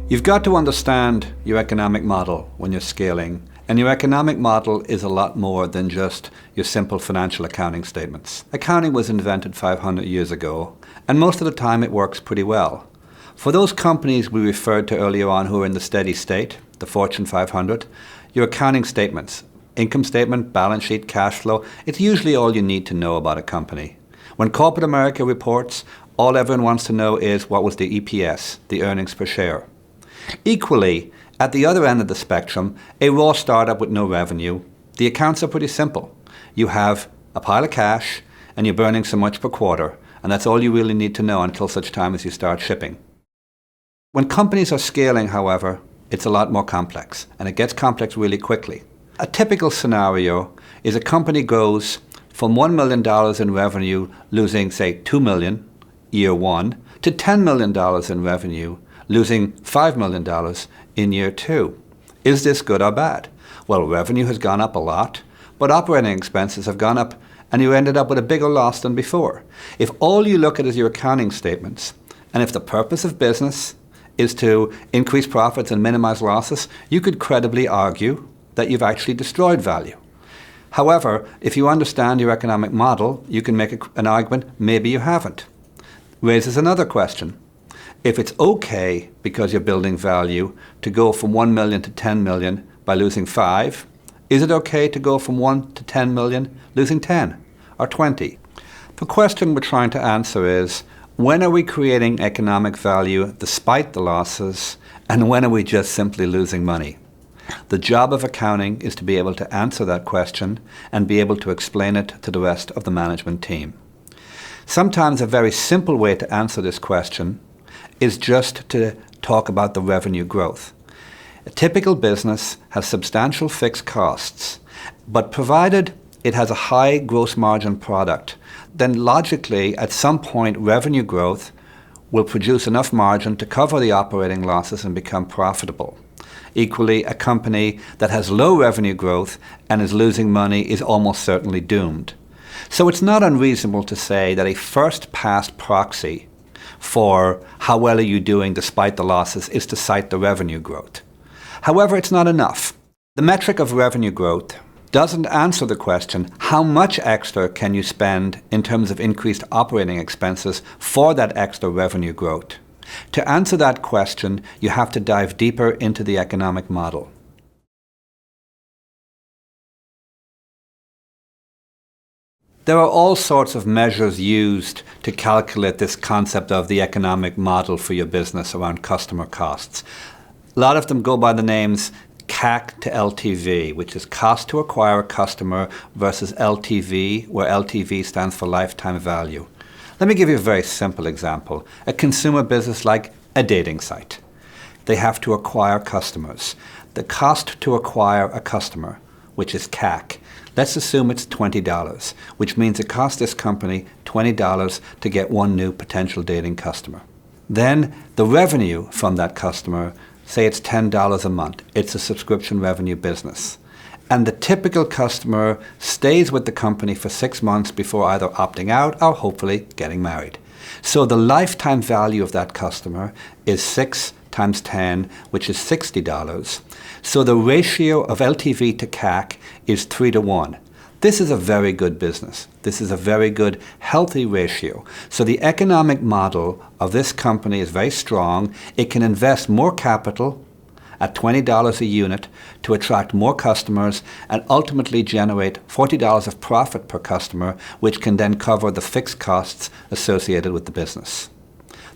You've got to understand your economic model when you're scaling, and your economic model is a lot more than just your simple financial accounting statements. Accounting was invented 500 years ago, and most of the time it works pretty well. For those companies we referred to earlier on who are in the steady state, the Fortune 500, your accounting statements, income statement, balance sheet, cash flow, it's usually all you need to know about a company. When corporate America reports, all everyone wants to know is what was the EPS, the earnings per share. Equally, at the other end of the spectrum, a raw startup with no revenue, the accounts are pretty simple. You have a pile of cash and you're burning so much per quarter, and that's all you really need to know until such time as you start shipping. When companies are scaling, however, it's a lot more complex, and it gets complex really quickly. A typical scenario is a company goes from $1 million in revenue, losing, say, $2 million year one, to $10 million in revenue, losing $5 million in year two. Is this good or bad? Well, revenue has gone up a lot, but operating expenses have gone up, and you ended up with a bigger loss than before. If all you look at is your accounting statements, and if the purpose of business is to increase profits and minimize losses, you could credibly argue that you've actually destroyed value. However, if you understand your economic model, you can make an argument maybe you haven't. Raises another question. If it's okay, because you're building value, to go from 1 million to 10 million by losing 5, is it okay to go from 1 to 10 million losing 10 or 20? The question we're trying to answer is, when are we creating economic value despite the losses, and when are we just simply losing money? The job of accounting is to be able to answer that question and be able to explain it to the rest of the management team. Sometimes a very simple way to answer this question is just to talk about the revenue growth. A typical business has substantial fixed costs, but provided it has a high gross margin product, then logically at some point revenue growth will produce enough margin to cover the operating losses and become profitable. Equally, a company that has low revenue growth and is losing money is almost certainly doomed. So it's not unreasonable to say that a first-pass proxy for how well are you doing despite the losses is to cite the revenue growth. However, it's not enough. The metric of revenue growth doesn't answer the question, how much extra can you spend in terms of increased operating expenses for that extra revenue growth? To answer that question, you have to dive deeper into the economic model. There are all sorts of measures used to calculate this concept of the economic model for your business around customer costs. A lot of them go by the names CAC to LTV, which is cost to acquire a customer, versus LTV, where LTV stands for lifetime value. Let me give you a very simple example. A consumer business like a dating site. They have to acquire customers. The cost to acquire a customer, which is CAC, let's assume it's $20, which means it costs this company $20 to get one new potential dating customer. Then the revenue from that customer, say it's $10 a month. It's a subscription revenue business. And the typical customer stays with the company for 6 months before either opting out or hopefully getting married. So the lifetime value of that customer is 6 times 10, which is $60. So the ratio of LTV to CAC is 3 to 1. This is a very good business. This is a very good, healthy ratio. So the economic model of this company is very strong. It can invest more capital at $20 a unit to attract more customers and ultimately generate $40 of profit per customer, which can then cover the fixed costs associated with the business.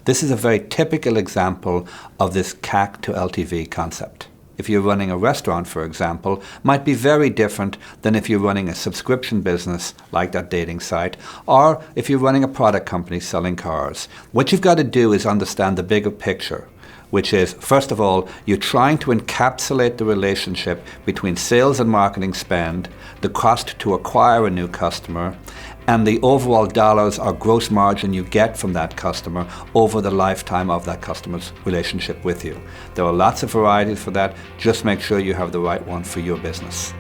This is a very typical example of this CAC to LTV concept. If you're running a restaurant, for example, might be very different than if you're running a subscription business like that dating site, or if you're running a product company selling cars. What you've got to do is understand the bigger picture, which is, first of all, you're trying to encapsulate the relationship between sales and marketing spend, the cost to acquire a new customer, and the overall dollars or gross margin you get from that customer over the lifetime of that customer's relationship with you. There are lots of varieties for that. Just make sure you have the right one for your business.